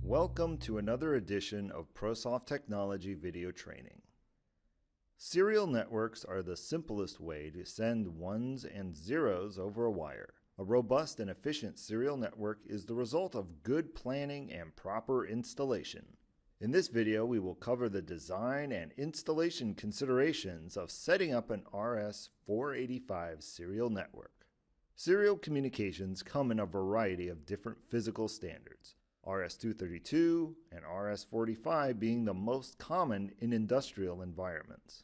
Welcome to another edition of ProSoft Technology video training. Serial networks are the simplest way to send ones and zeros over a wire. A robust and efficient serial network is the result of good planning and proper installation. In this video, we will cover the design and installation considerations of setting up an RS485 serial network. Serial communications come in a variety of different physical standards, RS232 and RS485 being the most common in industrial environments.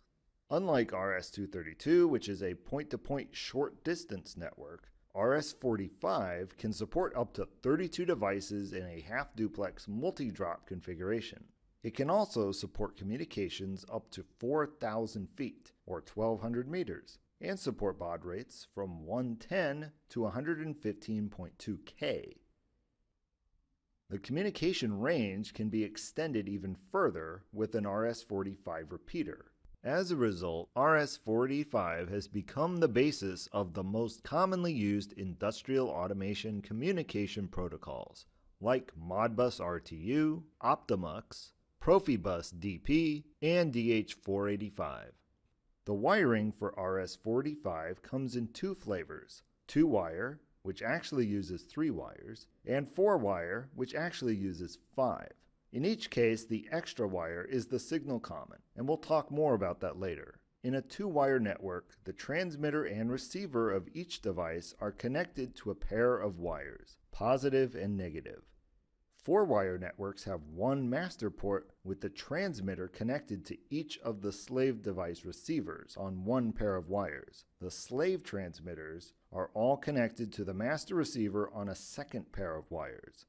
Unlike RS232, which is a point-to-point short-distance network, RS485 can support up to 32 devices in a half-duplex multi-drop configuration. It can also support communications up to 4,000 feet, or 1,200 meters, and support baud rates from 110 to 115.2 K. The communication range can be extended even further with an RS485 repeater. As a result, RS485 has become the basis of the most commonly used industrial automation communication protocols, like Modbus RTU, Optomux, Profibus DP, and DH485. The wiring for RS485 comes in two flavors, 2-wire, which actually uses 3 wires, and 4-wire, which actually uses 5. In each case, the extra wire is the signal common, and we'll talk more about that later. In a 2-wire network, the transmitter and receiver of each device are connected to a pair of wires, positive and negative. 4-wire networks have one master port with the transmitter connected to each of the slave device receivers on one pair of wires. The slave transmitters are all connected to the master receiver on a second pair of wires.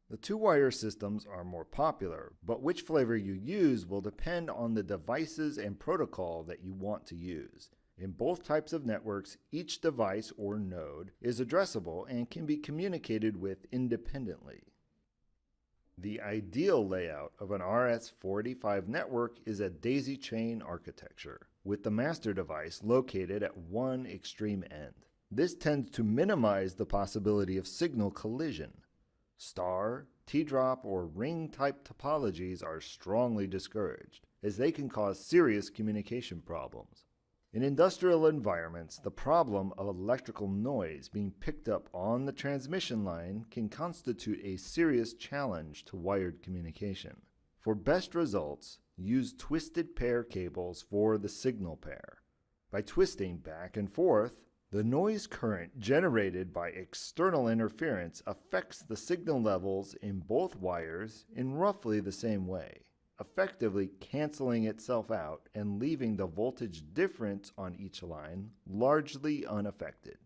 The 2-wire systems are more popular, but which flavor you use will depend on the devices and protocol that you want to use. In both types of networks, each device or node is addressable and can be communicated with independently. The ideal layout of an RS485 network is a daisy chain architecture, with the master device located at one extreme end. This tends to minimize the possibility of signal collision. Star, T-drop, or ring-type topologies are strongly discouraged, as they can cause serious communication problems. In industrial environments, the problem of electrical noise being picked up on the transmission line can constitute a serious challenge to wired communication. For best results, use twisted pair cables for the signal pair. By twisting back and forth, the noise current generated by external interference affects the signal levels in both wires in roughly the same way, effectively canceling itself out and leaving the voltage difference on each line largely unaffected.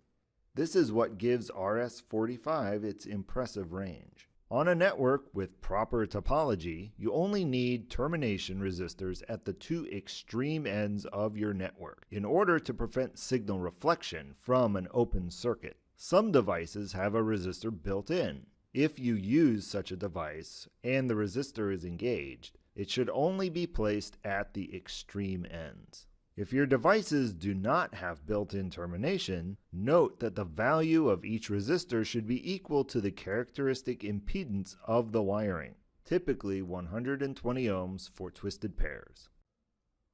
This is what gives RS485 its impressive range. On a network with proper topology, you only need termination resistors at the two extreme ends of your network in order to prevent signal reflection from an open circuit. Some devices have a resistor built in. If you use such a device and the resistor is engaged, it should only be placed at the extreme ends. If your devices do not have built-in termination, note that the value of each resistor should be equal to the characteristic impedance of the wiring, typically 120 ohms for twisted pairs.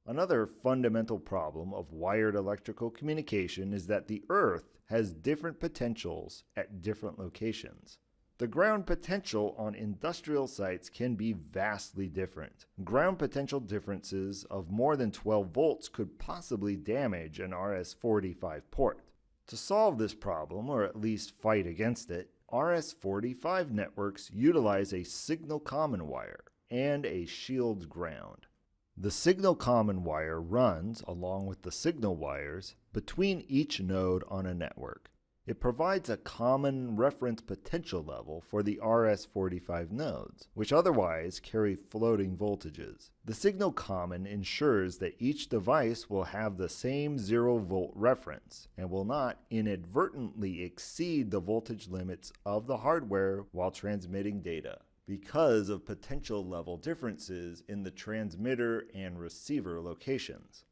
Another fundamental problem of wired electrical communication is that the earth has different potentials at different locations. The ground potential on industrial sites can be vastly different. Ground potential differences of more than 12 volts could possibly damage an RS485 port. To solve this problem, or at least fight against it, RS485 networks utilize a signal common wire and a shield ground. The signal common wire runs, along with the signal wires, between each node on a network. It provides a common reference potential level for the RS485 nodes, which otherwise carry floating voltages. The signal common ensures that each device will have the same 0-volt reference and will not inadvertently exceed the voltage limits of the hardware while transmitting data, because of potential level differences in the transmitter and receiver locations.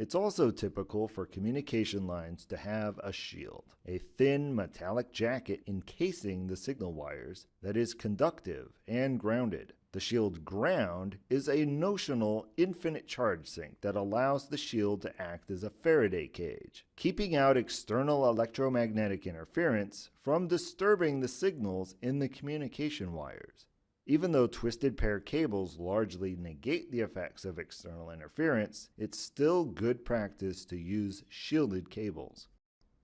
It's also typical for communication lines to have a shield, a thin metallic jacket encasing the signal wires that is conductive and grounded. The shield ground is a notional infinite charge sink that allows the shield to act as a Faraday cage, keeping out external electromagnetic interference from disturbing the signals in the communication wires. Even though twisted pair cables largely negate the effects of external interference, it's still good practice to use shielded cables.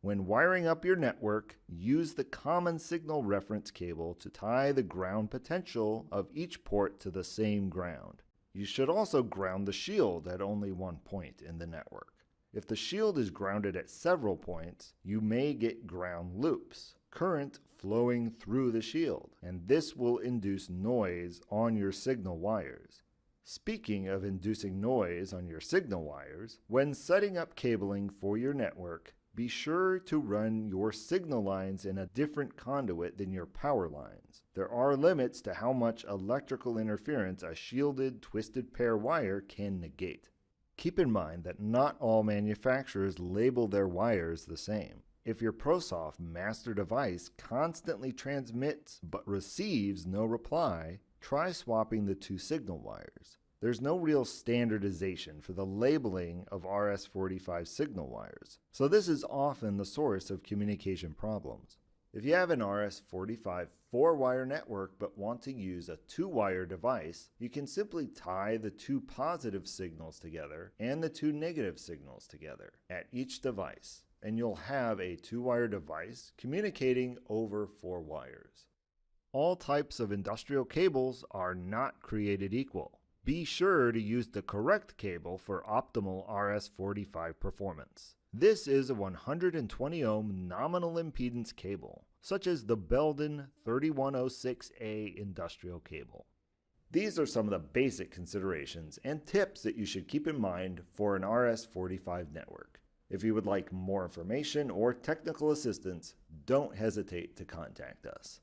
When wiring up your network, use the common signal reference cable to tie the ground potential of each port to the same ground. You should also ground the shield at only one point in the network. If the shield is grounded at several points, you may get ground loops, current flowing through the shield, and this will induce noise on your signal wires. Speaking of inducing noise on your signal wires, when setting up cabling for your network, be sure to run your signal lines in a different conduit than your power lines. There are limits to how much electrical interference a shielded twisted pair wire can negate. Keep in mind that not all manufacturers label their wires the same. If your ProSoft master device constantly transmits but receives no reply, try swapping the two signal wires. There's no real standardization for the labeling of RS485 signal wires, so this is often the source of communication problems. If you have an RS485 4-wire network but want to use a 2-wire device, you can simply tie the two positive signals together and the two negative signals together at each device, and you'll have a 2-wire device communicating over 4 wires. All types of industrial cables are not created equal. Be sure to use the correct cable for optimal RS485 performance. This is a 120 ohm nominal impedance cable, such as the Belden 3106A industrial cable. These are some of the basic considerations and tips that you should keep in mind for an RS485 network. If you would like more information or technical assistance, don't hesitate to contact us.